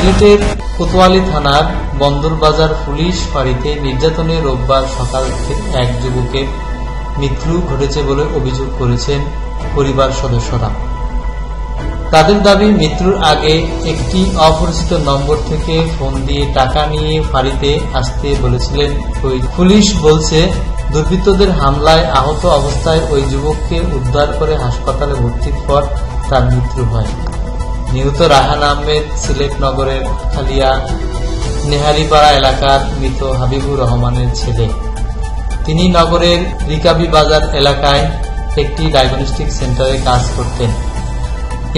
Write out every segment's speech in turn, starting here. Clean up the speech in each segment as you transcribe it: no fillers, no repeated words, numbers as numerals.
সিলেটের কোতোয়ালি থানার বন্দরবাজার পুলিশ ফাঁড়িতে নির্যাতনে রোববার সকাল এক যুবকের মৃত্যু ঘটেছে বলে অভিযোগ করেছেন পরিবার সদস্যরা। তাদের দাবি, মৃত্যুর আগে একটি অপরিচিত নম্বর থেকে ফোন দিয়ে টাকা নিয়ে ফাঁড়িতে আসতে বলেছিলেন। পুলিশ বলছে, দুর্বৃত্তদের হামলায় আহত অবস্থায় ওই যুবককে উদ্ধার করে হাসপাতালে ভর্তির পর তার মৃত্যু হয়। নিহত রায়হান আহমেদ সিলেট নগরের খালিয়া নেহারিপাড়া এলাকার মৃত হাবিবুর রহমানের ছেলে। তিনি নগরের রিকাবি বাজার এলাকায় একটি ডায়াগনস্টিক সেন্টারে কাজ করতেন।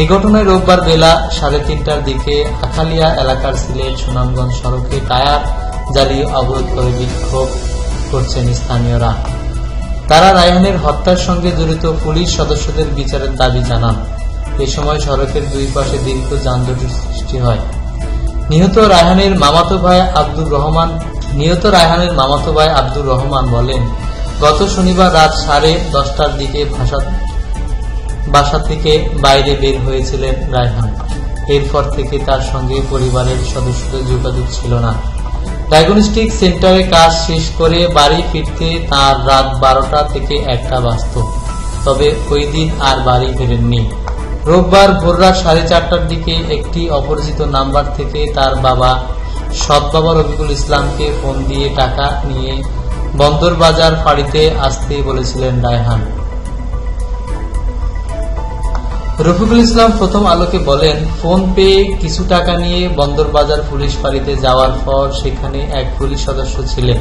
এই ঘটনায় রোববার বেলা 3:30টার দিকে আখালিয়া এলাকার সিলেট সুনামগঞ্জ সড়কে টায়ার জ্বালিয়ে অবরোধ করে বিক্ষোভ করছেন স্থানীয়রা। তারা রায়হানের হত্যার সঙ্গে জড়িত পুলিশ সদস্যদের বিচারের দাবি জানান। এ সময় সড়কের দুই পাশে দীর্ঘ যানজটের সৃষ্টি হয়। নিহত রায়হানের মামাতো ভাই আব্দুর রহমান বলেন, গত শনিবার রাত 10:30টার দিকে বাসা থেকে বাইরে বের হয়েছিলেন রায়হান। এরপর থেকে তার সঙ্গে পরিবারের সদস্যদের যোগাযোগ ছিল না। ডায়াগনস্টিক সেন্টারে কাজ শেষ করে বাড়ি ফিরতে তার রাত 12টা থেকে 1টা বাজত। তবে ওই দিন আর বাড়ি ফেরেননি। রোববার ভোররাত 4:30টার দিকে একটি অপরিচিত নাম্বার থেকে তার বাবা সৎবাবা রফিকুল ইসলামকে ফোন দিয়ে টাকা নিয়ে বন্দরবাজার ফাঁড়িতে আসতে বলেছিলেন রায়হান। রফিকুল ইসলাম প্রথম আলোকে বলেন, ফোন পেয়ে কিছু টাকা নিয়ে বন্দরবাজার পুলিশ ফাঁড়িতে যাওয়ার পর সেখানে এক পুলিশ সদস্য ছিলেন।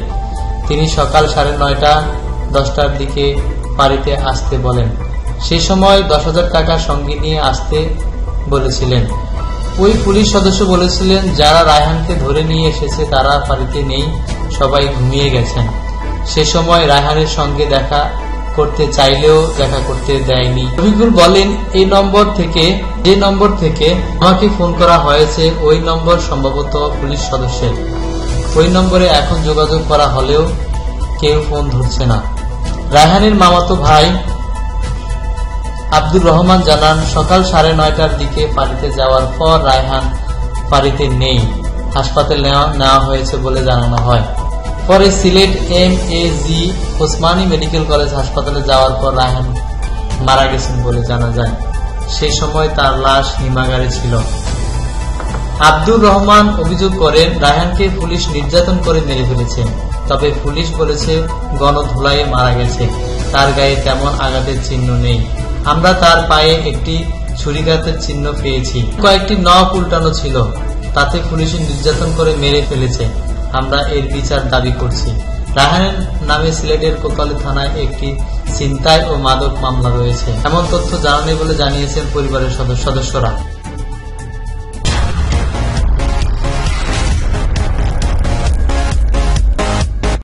তিনি সকাল 9:30-10টার দিকে ফাঁড়িতে আসতে বলেন। সে সময় 10,000 টাকা সঙ্গে নিয়ে আসতে বলেছিলেন। ওই পুলিশ সদস্য বলেছিলেন, যারা রায়হানকে ধরে নিয়ে এসেছে তারা ফাঁড়িতে নেই, সবাই ঘুমিয়ে গেছেন। সে সময় রায়হানের সঙ্গে দেখা করতে চাইলেও দেখা করতে দেয়নি। রফিকুল বলেন, যে নম্বর থেকে আমাকে ফোন করা হয়েছে ওই নম্বর সম্ভবত পুলিশ সদস্যের। ওই নম্বরে এখন যোগাযোগ করা হলেও কেউ ফোন ধরছে না। রায়হানের মামাতো ভাই আব্দুর রহমান জানান, সকাল 9:30টার দিকে ফাঁড়িতে যাওয়ার পর রায়হান ফাঁড়িতে নেই, হাসপাতালে নেওয়া হয়েছে বলে জানানো হয়। পরে Sylhet MAG Osmani medical college হাসপাতালে যাওয়ার পর রায়হান মারা গেছেন বলে জানা যায়। সেই সময় তার লাশ হিমাগারে ছিল। আব্দুর রহমান অভিযোগ করেন, রায়হানকে পুলিশ নির্যাতন করে মেরে ফেলেছে। তবে পুলিশ বলেছে গণধোলাইয়ে মারা গেছে, তার গায়ে তেমন আঘাতের চিহ্ন নেই। আমরা তার পায়ে একটি ছুরিকাঘাতের চিহ্ন পেয়েছি, কয়েকটি নখ উল্টানো ছিল, তাতে পুলিশ নির্যাতন করে মেরে ফেলেছে। আমরা এর বিচার দাবি করছি। রায়হানের নামে সিলেটের কোতোয়ালি থানায় একটি ছিনতাই ও মাদক মামলা রয়েছে, এমন তথ্য জানা নেই বলে জানিয়েছেন পরিবারের সদস্যরা।